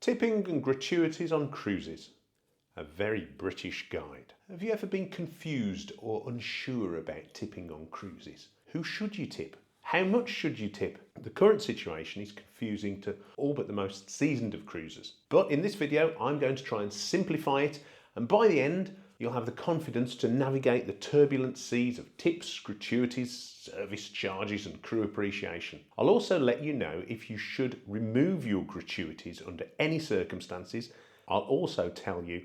Tipping and gratuities on cruises. A very British guide. Have you ever been confused or unsure about tipping on cruises? Who should you tip? How much should you tip? The current situation is confusing to all but the most seasoned of cruisers. But in this video, I'm going to try and simplify it, and by the end, you'll have the confidence to navigate the turbulent seas of tips, gratuities, service charges and crew appreciation. I'll also let you know if you should remove your gratuities under any circumstances. I'll also tell you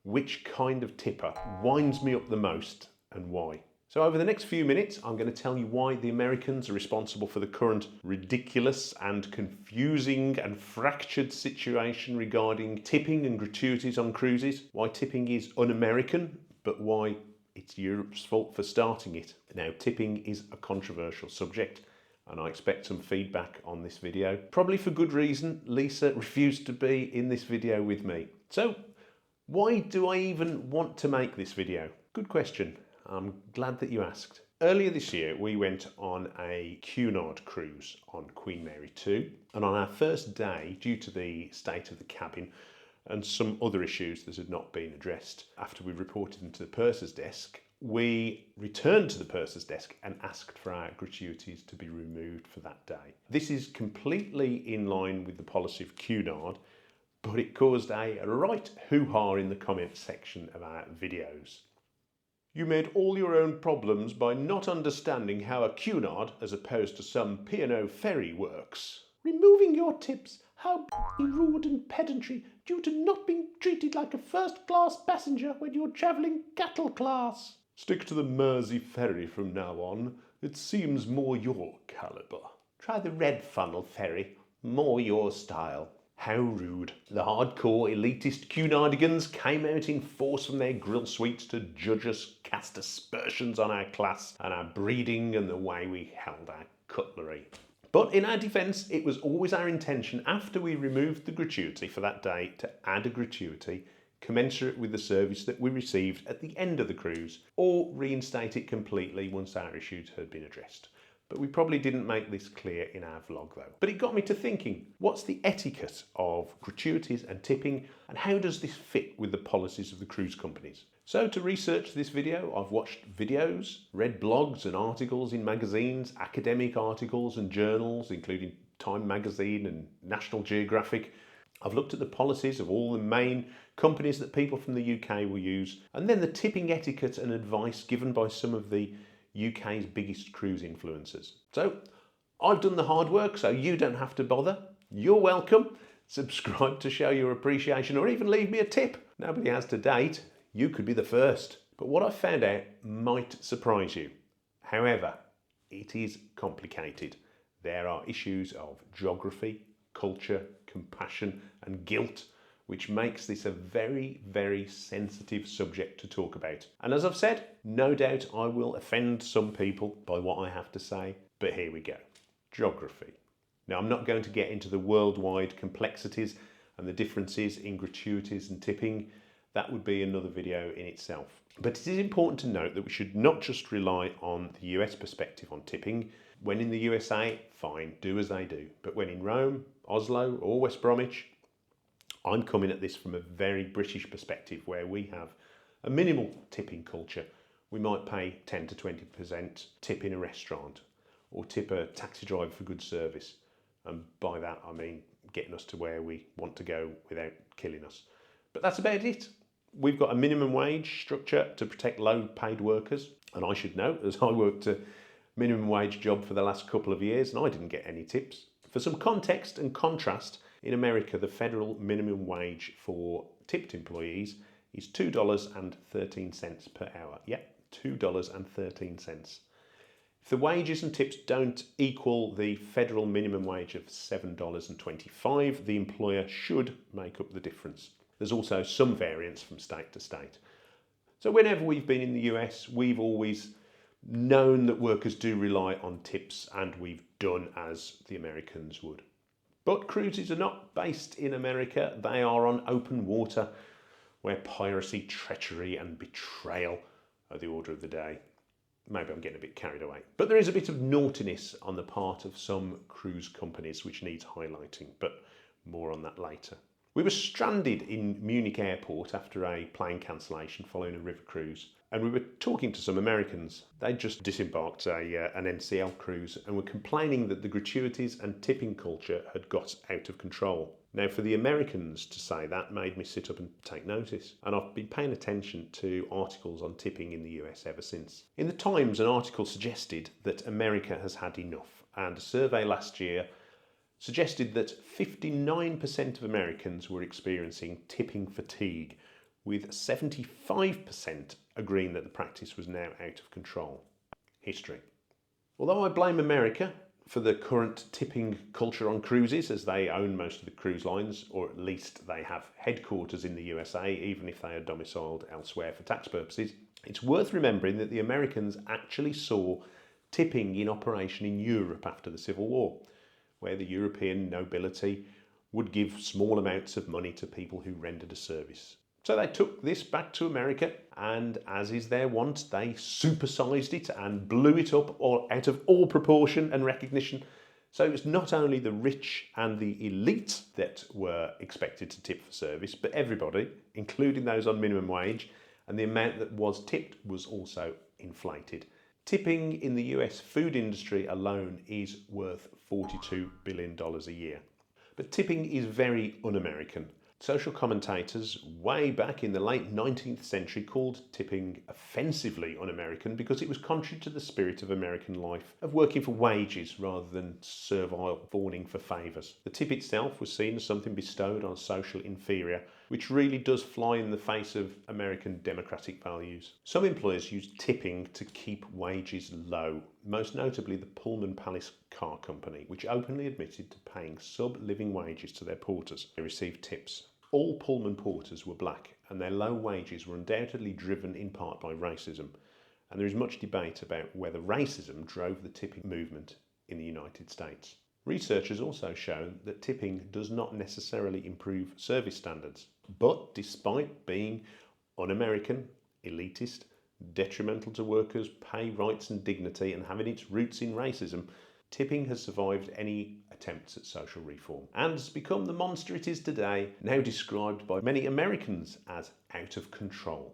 which kind of tipper winds me up the most and why. So over the next few minutes, I'm going to tell you why the Americans are responsible for the current ridiculous and confusing and fractured situation regarding tipping and gratuities on cruises, why tipping is un-American, but why it's Europe's fault for starting it. Now, tipping is a controversial subject, and I expect some feedback on this video. Probably for good reason. Lisa refused to be in this video with me. So, why do I even want to make this video? Good question. I'm glad that you asked. Earlier this year, we went on a Cunard cruise on Queen Mary 2, and on our first day, due to the state of the cabin and some other issues that had not been addressed after we reported them to the purser's desk, we returned to the purser's desk and asked for our gratuities to be removed for that day. This is completely in line with the policy of Cunard, but it caused a right hoo-ha in the comments section of our videos. You made all your own problems by not understanding how a Cunard, as opposed to some P&O ferry, works. Removing your tips, how rude and pedantry, due to not being treated like a first-class passenger when you're travelling cattle class. Stick to the Mersey ferry from now on. It seems more your calibre. Try the red funnel ferry, more your style. How rude. The hardcore elitist Cunardigans came out in force from their grill suites to judge us, cast aspersions on our class and our breeding and the way we held our cutlery. But in our defence, it was always our intention after we removed the gratuity for that day to add a gratuity commensurate with the service that we received at the end of the cruise, or reinstate it completely once our issues had been addressed. But we probably didn't make this clear in our vlog though. But it got me to thinking, what's the etiquette of gratuities and tipping, and how does this fit with the policies of the cruise companies? So to research this video, I've watched videos, read blogs and articles in magazines, academic articles and journals, including Time magazine and National Geographic. I've looked at the policies of all the main companies that people from the UK will use, and then the tipping etiquette and advice given by some of the UK's biggest cruise influencers. So I've done the hard work, so you don't have to bother. You're welcome. Subscribe to show your appreciation, or even leave me a tip. Nobody has to date. You could be the first. But what I've found out might surprise you. However, it is complicated. There are issues of geography, culture, compassion and guilt, which makes this a very, very sensitive subject to talk about. And as I've said, no doubt I will offend some people by what I have to say, but here we go. Geography. Now, I'm not going to get into the worldwide complexities and the differences in gratuities and tipping. That would be another video in itself. But it is important to note that we should not just rely on the US perspective on tipping. When in the USA, fine, do as they do. But when in Rome, Oslo or West Bromwich, I'm coming at this from a very British perspective where we have a minimal tipping culture. We might pay 10 to 20% tip in a restaurant or tip a taxi driver for good service. And by that, I mean getting us to where we want to go without killing us. But that's about it. We've got a minimum wage structure to protect low-paid workers. And I should note, as I worked a minimum wage job for the last couple of years and I didn't get any tips. For some context and contrast, in America, the federal minimum wage for tipped employees is $2.13 per hour. Yep, $2.13. If the wages and tips don't equal the federal minimum wage of $7.25, the employer should make up the difference. There's also some variance from state to state. So whenever we've been in the US, we've always known that workers do rely on tips, and we've done as the Americans would. But cruises are not based in America. They are on open water where piracy, treachery and betrayal are the order of the day. Maybe I'm getting a bit carried away. But there is a bit of naughtiness on the part of some cruise companies which needs highlighting, but more on that later. We were stranded in Munich airport after a plane cancellation following a river cruise, and we were talking to some Americans. They'd just disembarked an NCL cruise and were complaining that the gratuities and tipping culture had got out of control. Now, for the Americans to say that made me sit up and take notice, and I've been paying attention to articles on tipping in the US ever since. In the Times, an article suggested that America has had enough, and a survey last year suggested that 59% of Americans were experiencing tipping fatigue, with 75% agreeing that the practice was now out of control. History. Although I blame America for the current tipping culture on cruises, as they own most of the cruise lines, or at least they have headquarters in the USA, even if they are domiciled elsewhere for tax purposes, it's worth remembering that the Americans actually saw tipping in operation in Europe after the Civil War, where the European nobility would give small amounts of money to people who rendered a service. So they took this back to America, and as is their wont, they supersized it and blew it up out of all proportion and recognition. So it was not only the rich and the elite that were expected to tip for service, but everybody, including those on minimum wage, and the amount that was tipped was also inflated. Tipping in the US food industry alone is worth $42 billion a year. But tipping is very un-American. Social commentators way back in the late 19th century called tipping offensively un-American because it was contrary to the spirit of American life of working for wages rather than servile fawning for favours. The tip itself was seen as something bestowed on a social inferior, which really does fly in the face of American democratic values. Some employers use tipping to keep wages low, most notably the Pullman Palace Car Company, which openly admitted to paying sub-living wages to their porters. They received tips. All Pullman porters were black, and their low wages were undoubtedly driven in part by racism, and there is much debate about whether racism drove the tipping movement in the United States. Researchers also show that tipping does not necessarily improve service standards, but despite being un-American, elitist, detrimental to workers' pay, rights and dignity, and having its roots in racism, tipping has survived any attempts at social reform and has become the monster it is today, now described by many Americans as out of control.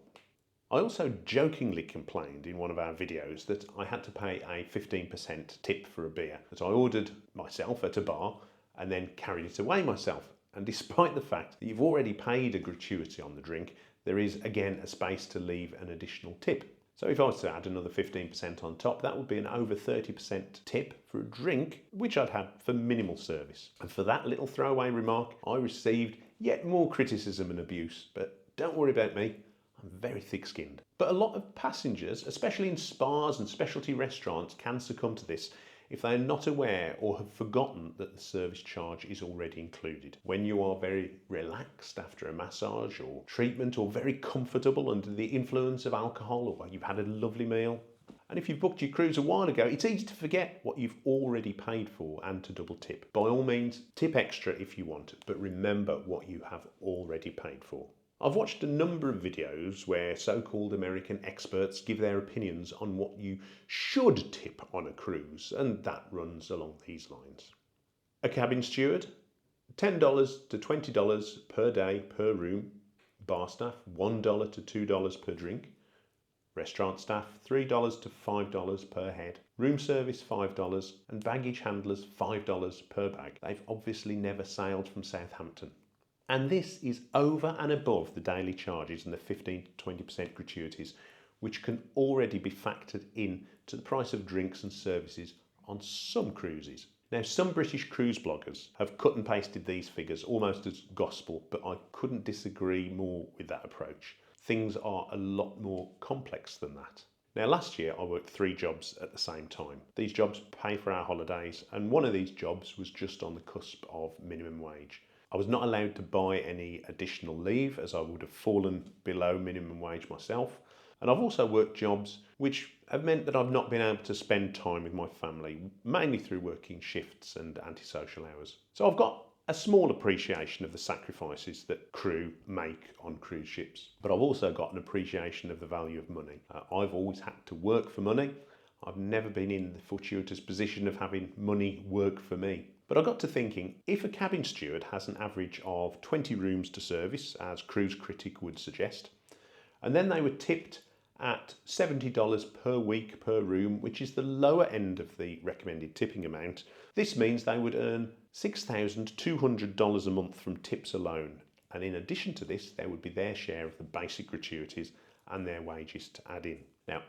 I also jokingly complained in one of our videos that I had to pay a 15% tip for a beer that I ordered myself at a bar and then carried it away myself. And despite the fact that you've already paid a gratuity on the drink, there is again a space to leave an additional tip. So if I was to add another 15% on top, that would be an over 30% tip for a drink, which I'd had for minimal service. And for that little throwaway remark, I received yet more criticism and abuse. But don't worry about me, I'm very thick-skinned. But a lot of passengers, especially in spas and specialty restaurants, can succumb to this if they are not aware or have forgotten that the service charge is already included. When you are very relaxed after a massage or treatment, or very comfortable under the influence of alcohol, or you've had a lovely meal, and if you've booked your cruise a while ago, it's easy to forget what you've already paid for and to double tip. By all means, tip extra if you want, but remember what you have already paid for. I've watched a number of videos where so-called American experts give their opinions on what you should tip on a cruise, and that runs along these lines. A cabin steward, $10 to $20 per day per room. Bar staff, $1 to $2 per drink. Restaurant staff, $3 to $5 per head. Room service, $5, and baggage handlers, $5 per bag. They've obviously never sailed from Southampton. And this is over and above the daily charges and the 15 to 20% gratuities, which can already be factored in to the price of drinks and services on some cruises. Now, some British cruise bloggers have cut and pasted these figures almost as gospel, but I couldn't disagree more with that approach. Things are a lot more complex than that. Now, last year I worked 3 jobs at the same time. These jobs pay for our holidays, and one of these jobs was just on the cusp of minimum wage. I was not allowed to buy any additional leave, as I would have fallen below minimum wage myself. And I've also worked jobs which have meant that I've not been able to spend time with my family, mainly through working shifts and antisocial hours. So I've got a small appreciation of the sacrifices that crew make on cruise ships. But I've also got an appreciation of the value of money. I've always had to work for money. I've never been in the fortuitous position of having money work for me. But I got to thinking, if a cabin steward has an average of 20 rooms to service, as Cruise Critic would suggest, and then they were tipped at $70 per week per room, which is the lower end of the recommended tipping amount, this means they would earn $6,200 a month from tips alone. And in addition to this, there would be their share of the basic gratuities and their wages to add in. Now,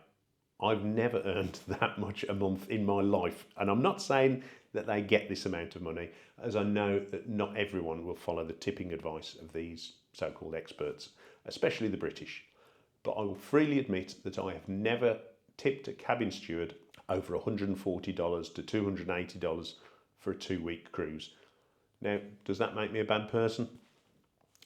I've never earned that much a month in my life, and I'm not saying that they get this amount of money, as I know that not everyone will follow the tipping advice of these so-called experts, especially the British. But I will freely admit that I have never tipped a cabin steward over $140 to $280 for a 2-week cruise. Now, does that make me a bad person?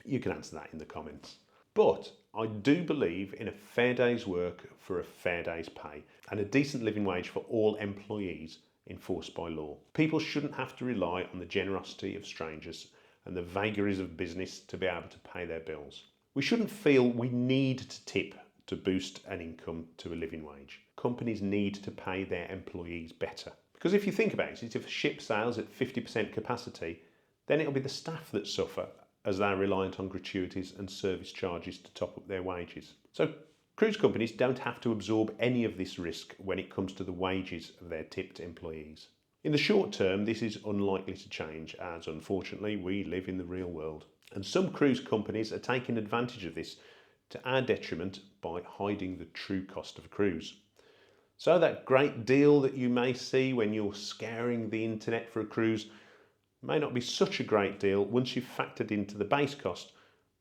You can answer that in the comments. But I do believe in a fair day's work for a fair day's pay and a decent living wage for all employees enforced by law. People shouldn't have to rely on the generosity of strangers and the vagaries of business to be able to pay their bills. We shouldn't feel we need to tip to boost an income to a living wage. Companies need to pay their employees better. Because if you think about it, if a ship sails at 50% capacity, then it'll be the staff that suffer as they're reliant on gratuities and service charges to top up their wages. So cruise companies don't have to absorb any of this risk when it comes to the wages of their tipped employees. In the short term, this is unlikely to change, as unfortunately we live in the real world. And some cruise companies are taking advantage of this to our detriment by hiding the true cost of a cruise. So that great deal that you may see when you're scouring the internet for a cruise may not be such a great deal once you've factored into the base cost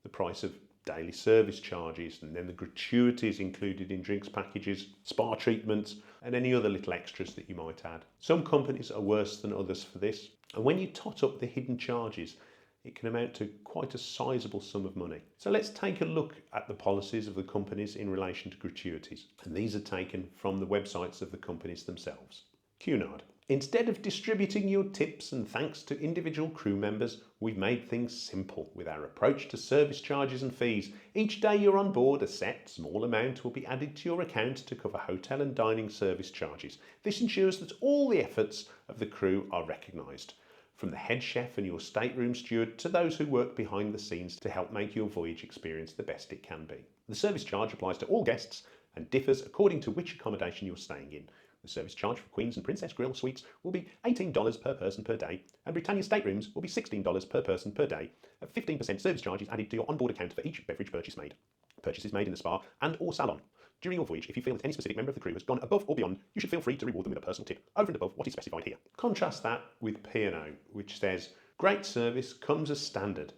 the price of daily service charges and then the gratuities included in drinks packages, spa treatments and any other little extras that you might add. Some companies are worse than others for this, and when you tot up the hidden charges, it can amount to quite a sizable sum of money. So let's take a look at the policies of the companies in relation to gratuities, and these are taken from the websites of the companies themselves. Cunard. Instead of distributing your tips and thanks to individual crew members, we've made things simple with our approach to service charges and fees. Each day you're on board, a set small amount will be added to your account to cover hotel and dining service charges. This ensures that all the efforts of the crew are recognised, from the head chef and your stateroom steward to those who work behind the scenes to help make your voyage experience the best it can be. The service charge applies to all guests and differs according to which accommodation you're staying in. The service charge for Queen's and Princess Grill suites will be $18 per person per day, and Britannia staterooms will be $16 per person per day. A 15% service charge is added to your onboard account for each beverage purchase made. Purchases made in the spa and or salon. During your voyage, if you feel that any specific member of the crew has gone above or beyond, you should feel free to reward them with a personal tip over and above what is specified here. Contrast that with P&O, which says, great service comes as standard.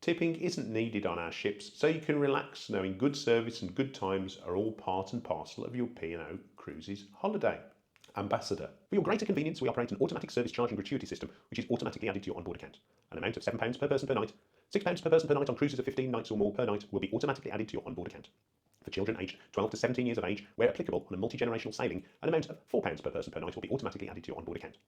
Tipping isn't needed on our ships, so you can relax knowing good service and good times are all part and parcel of your P&O cruises holiday. Ambassador. For your greater convenience, we operate an automatic service charge and gratuity system, which is automatically added to your onboard account. An amount of £7 per person per night, £6 per person per night on cruises of 15 nights or more per night will be automatically added to your onboard account. For children aged 12 to 17 years of age, where applicable on a multi-generational sailing, an amount of £4 per person per night will be automatically added to your onboard account.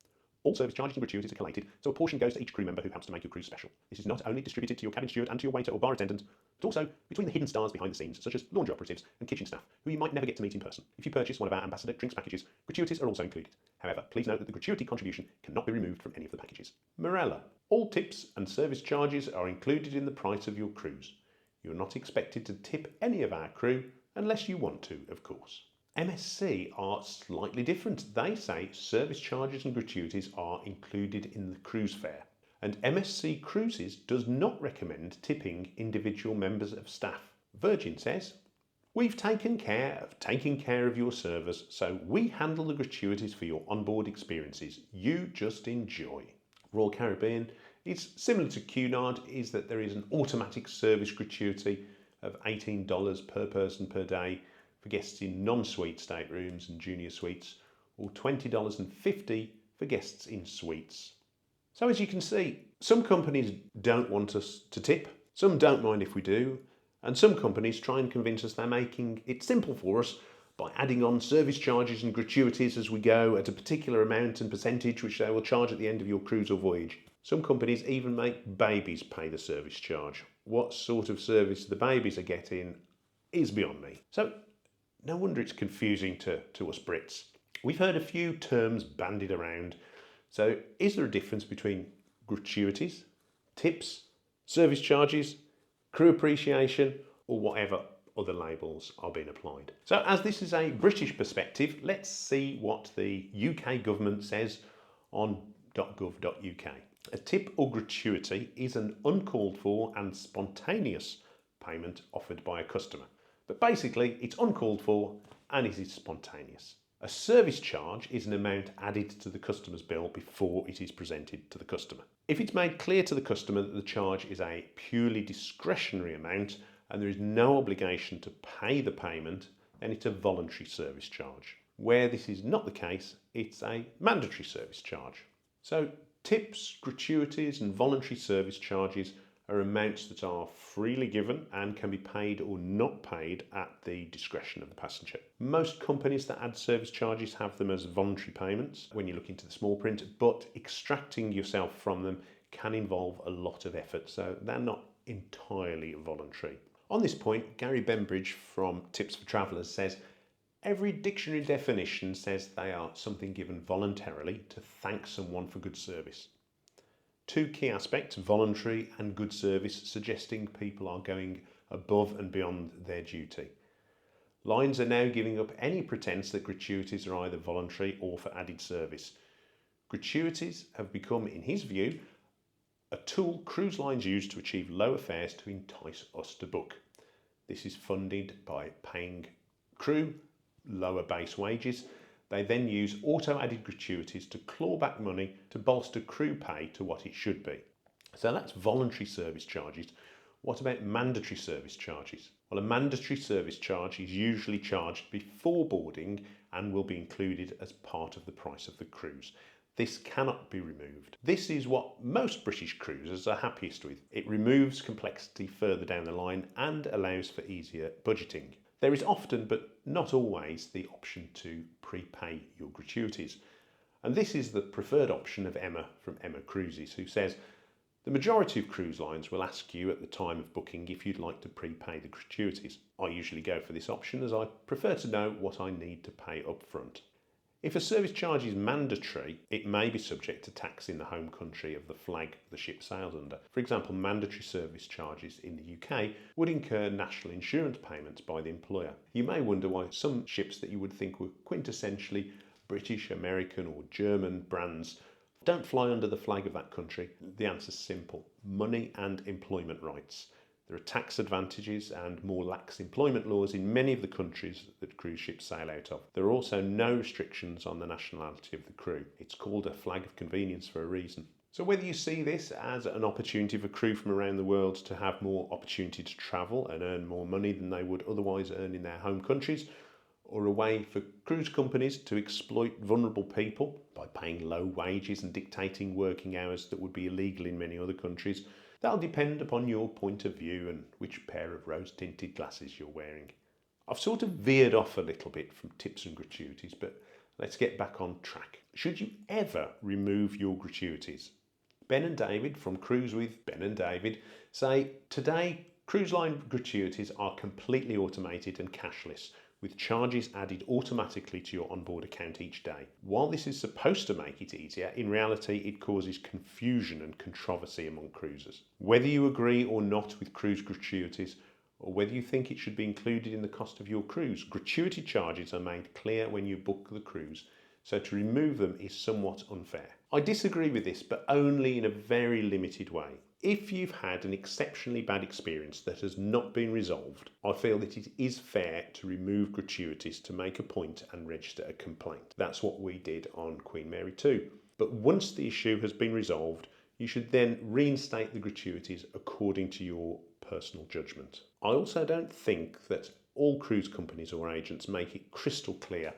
All service charges and gratuities are collated, so a portion goes to each crew member who helps to make your cruise special. This is not only distributed to your cabin steward and to your waiter or bar attendant, but also between the hidden stars behind the scenes, such as laundry operatives and kitchen staff, who you might never get to meet in person. If you purchase one of our Ambassador drinks packages, gratuities are also included. However, please note that the gratuity contribution cannot be removed from any of the packages. Marella. All tips and service charges are included in the price of your cruise. You are not expected to tip any of our crew, unless you want to, of course. MSC are slightly different. They say service charges and gratuities are included in the cruise fare. And MSC Cruises does not recommend tipping individual members of staff. Virgin says, we've taken care of your service, so we handle the gratuities for your onboard experiences. You just enjoy. Royal Caribbean is similar to Cunard, is that there is an automatic service gratuity of $18 per person per day for guests in non-suite staterooms and junior suites, or $20.50 for guests in suites. So as you can see, some companies don't want us to tip, some don't mind if we do, and some companies try and convince us they're making it simple for us by adding on service charges and gratuities as we go at a particular amount and percentage which they will charge at the end of your cruise or voyage. Some companies even make babies pay the service charge. What sort of service the babies are getting is beyond me. So no wonder it's confusing to us Brits. We've heard a few terms bandied around, So is there a difference between gratuities, tips, service charges, crew appreciation, or whatever other labels are being applied? So as this is a British perspective, let's see what the UK government says on .gov.uk. A tip or gratuity is an uncalled for and spontaneous payment offered by a customer. But basically, it's uncalled for and it is spontaneous. A service charge is an amount added to the customer's bill before it is presented to the customer. If it's made clear to the customer that the charge is a purely discretionary amount and there is no obligation to pay the payment, then it's a voluntary service charge. Where this is not the case, it's a mandatory service charge. So tips, gratuities and voluntary service charges are amounts that are freely given and can be paid or not paid at the discretion of the passenger. Most companies that add service charges have them as voluntary payments when you look into the small print, but extracting yourself from them can involve a lot of effort, so they're not entirely voluntary. On this point, Gary Bembridge from Tips for Travellers says, every dictionary definition says they are something given voluntarily to thank someone for good service. Two key aspects, voluntary and good service, suggesting people are going above and beyond their duty. Lines are now giving up any pretense that gratuities are either voluntary or for added service. Gratuities have become, in his view, a tool cruise lines use to achieve lower fares to entice us to book. This is funded by paying crew lower base wages. They then use auto-added gratuities to claw back money to bolster crew pay to what it should be. So that's voluntary service charges. What about mandatory service charges? Well, a mandatory service charge is usually charged before boarding and will be included as part of the price of the cruise. This cannot be removed. This is what most British cruisers are happiest with. It removes complexity further down the line and allows for easier budgeting. There is often, but not always, the option to prepay your gratuities. And this is the preferred option of Emma from Emma Cruises, who says, the majority of cruise lines will ask you at the time of booking if you'd like to prepay the gratuities. I usually go for this option as I prefer to know what I need to pay up front. If a service charge is mandatory, it may be subject to tax in the home country of the flag the ship sails under. For example, mandatory service charges in the UK would incur national insurance payments by the employer. You may wonder why some ships that you would think were quintessentially British, American or German brands don't fly under the flag of that country. The answer's simple: money and employment rights. There are tax advantages and more lax employment laws in many of the countries that cruise ships sail out of. There are also no restrictions on the nationality of the crew. It's called a flag of convenience for a reason. So whether you see this as an opportunity for crew from around the world to have more opportunity to travel and earn more money than they would otherwise earn in their home countries, or a way for cruise companies to exploit vulnerable people by paying low wages and dictating working hours that would be illegal in many other countries, that'll depend upon your point of view and which pair of rose-tinted glasses you're wearing. I've sort of veered off a little bit from tips and gratuities, but let's get back on track. Should you ever remove your gratuities? Ben and David from Cruise with Ben and David say, today cruise line gratuities are completely automated and cashless, with charges added automatically to your onboard account each day. While this is supposed to make it easier, in reality it causes confusion and controversy among cruisers. Whether you agree or not with cruise gratuities, or whether you think it should be included in the cost of your cruise, gratuity charges are made clear when you book the cruise, so to remove them is somewhat unfair. I disagree with this, but only in a very limited way. If you've had an exceptionally bad experience that has not been resolved, I feel that it is fair to remove gratuities to make a point and register a complaint. That's what we did on Queen Mary 2. But once the issue has been resolved, you should then reinstate the gratuities according to your personal judgment. I also don't think that all cruise companies or agents make it crystal clear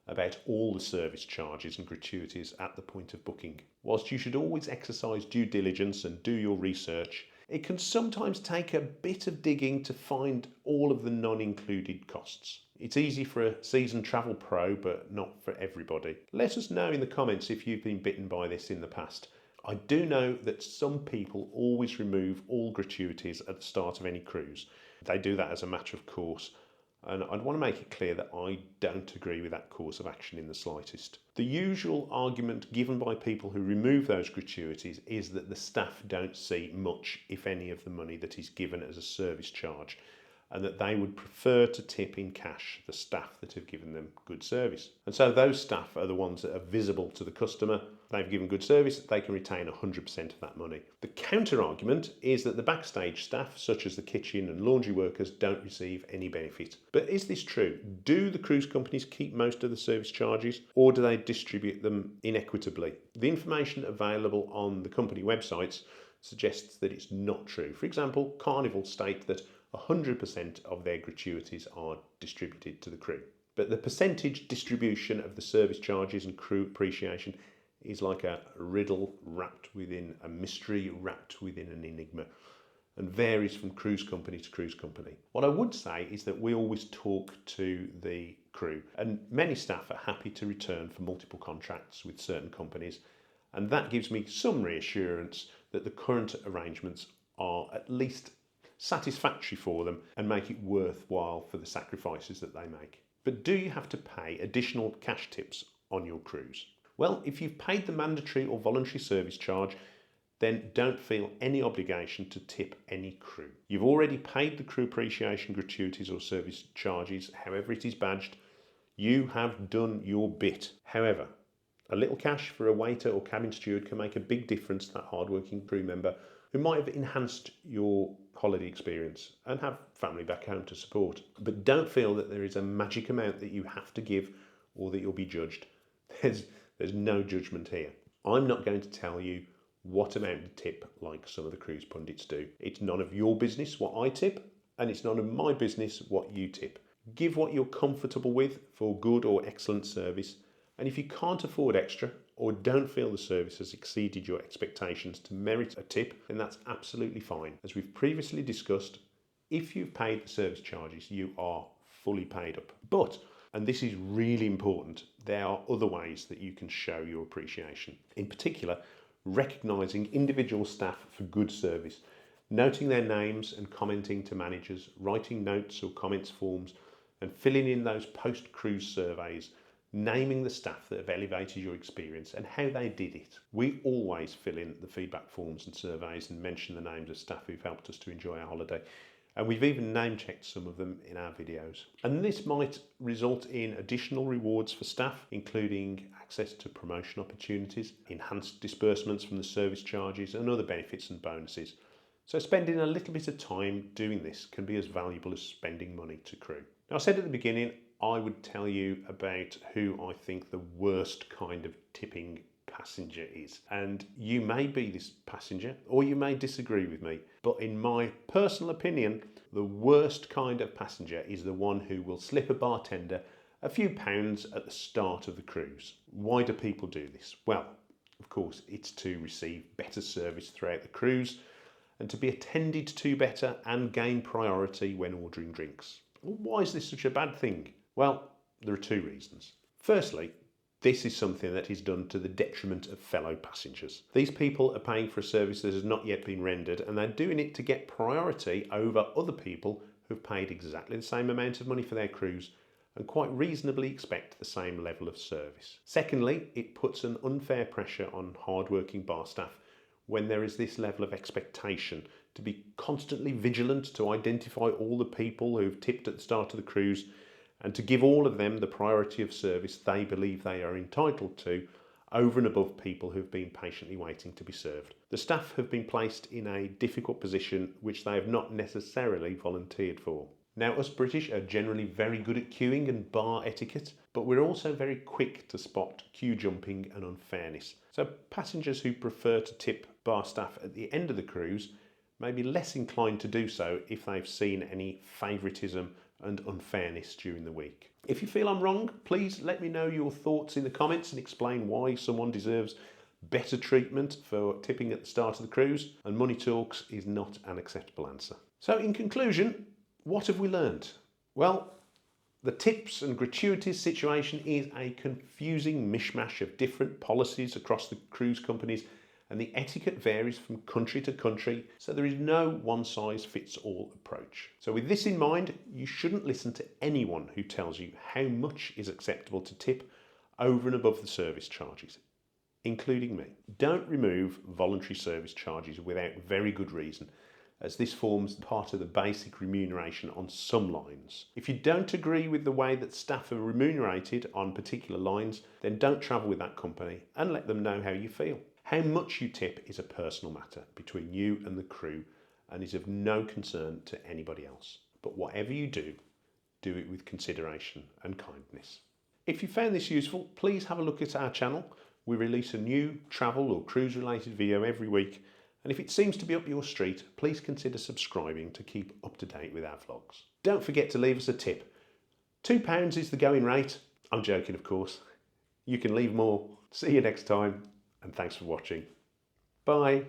about all the service charges and gratuities at the point of booking. Whilst you should always exercise due diligence and do your research, it can sometimes take a bit of digging to find all of the non-included costs. It's easy for a seasoned travel pro, but not for everybody. Let us know in the comments if you've been bitten by this in the past. I do know that some people always remove all gratuities at the start of any cruise. They do that as a matter of course. And I'd want to make it clear that I don't agree with that course of action in the slightest. The usual argument given by people who remove those gratuities is that the staff don't see much, if any, of the money that is given as a service charge, and that they would prefer to tip in cash the staff that have given them good service. And so those staff are the ones that are visible to the customer. They've given good service, they can retain 100% of that money. The counter argument is that the backstage staff, such as the kitchen and laundry workers, don't receive any benefit. But is this true? Do the cruise companies keep most of the service charges, or do they distribute them inequitably? The information available on the company websites suggests that it's not true. For example, Carnival state that 100% of their gratuities are distributed to the crew. But the percentage distribution of the service charges and crew appreciation is like a riddle wrapped within a mystery, wrapped within an enigma, and varies from cruise company to cruise company. What I would say is that we always talk to the crew, and many staff are happy to return for multiple contracts with certain companies, and that gives me some reassurance that the current arrangements are at least satisfactory for them and make it worthwhile for the sacrifices that they make. But do you have to pay additional cash tips on your cruise? Well, if you've paid the mandatory or voluntary service charge, then don't feel any obligation to tip any crew. You've already paid the crew appreciation gratuities or service charges, however it is badged. You have done your bit. However, a little cash for a waiter or cabin steward can make a big difference to that hard-working crew member who might have enhanced your holiday experience and have family back home to support. But don't feel that there is a magic amount that you have to give or that you'll be judged. There's no judgment here. I'm not going to tell you what amount to tip like some of the cruise pundits do. It's none of your business what I tip, and it's none of my business what you tip. Give what you're comfortable with for good or excellent service, and if you can't afford extra or don't feel the service has exceeded your expectations to merit a tip, then that's absolutely fine. As we've previously discussed, if you've paid the service charges, you are fully paid up. But, and this is really important, there are other ways that you can show your appreciation. In particular, recognising individual staff for good service, noting their names and commenting to managers, writing notes or comments forms, and filling in those post-cruise surveys, naming the staff that have elevated your experience and how they did it. We always fill in the feedback forms and surveys and mention the names of staff who've helped us to enjoy our holiday. And we've even name-checked some of them in our videos. And this might result in additional rewards for staff, including access to promotion opportunities, enhanced disbursements from the service charges, and other benefits and bonuses. So spending a little bit of time doing this can be as valuable as spending money to crew. Now, I said at the beginning, I would tell you about who I think the worst kind of tipping passenger is. And you may be this passenger, or you may disagree with me, but in my personal opinion, the worst kind of passenger is the one who will slip a bartender a few pounds at the start of the cruise. Why do people do this? Well, of course, it's to receive better service throughout the cruise and to be attended to better and gain priority when ordering drinks. Why is this such a bad thing? Well, there are two reasons. Firstly, this is something that is done to the detriment of fellow passengers. These people are paying for a service that has not yet been rendered, and they're doing it to get priority over other people who've paid exactly the same amount of money for their cruise and quite reasonably expect the same level of service. Secondly, it puts an unfair pressure on hard-working bar staff when there is this level of expectation to be constantly vigilant to identify all the people who've tipped at the start of the cruise and to give all of them the priority of service they believe they are entitled to over and above people who've been patiently waiting to be served. The staff have been placed in a difficult position which they have not necessarily volunteered for. Now, us British are generally very good at queuing and bar etiquette, but we're also very quick to spot queue jumping and unfairness. So passengers who prefer to tip bar staff at the end of the cruise may be less inclined to do so if they've seen any favouritism and unfairness during the week. If you feel I'm wrong, please let me know your thoughts in the comments and explain why someone deserves better treatment for tipping at the start of the cruise, and money talks is not an acceptable answer. So in conclusion, what have we learned? Well, the tips and gratuities situation is a confusing mishmash of different policies across the cruise companies and the etiquette varies from country to country, so there is no one-size-fits-all approach. So with this in mind, you shouldn't listen to anyone who tells you how much is acceptable to tip over and above the service charges, including me. Don't remove voluntary service charges without very good reason, as this forms part of the basic remuneration on some lines. If you don't agree with the way that staff are remunerated on particular lines, then don't travel with that company and let them know how you feel. How much you tip is a personal matter between you and the crew and is of no concern to anybody else. But whatever you do, do it with consideration and kindness. If you found this useful, please have a look at our channel. We release a new travel or cruise related video every week, and if it seems to be up your street, please consider subscribing to keep up to date with our vlogs. Don't forget to leave us a tip. £2 is the going rate. I'm joking, of course. You can leave more. See you next time, and thanks for watching. Bye.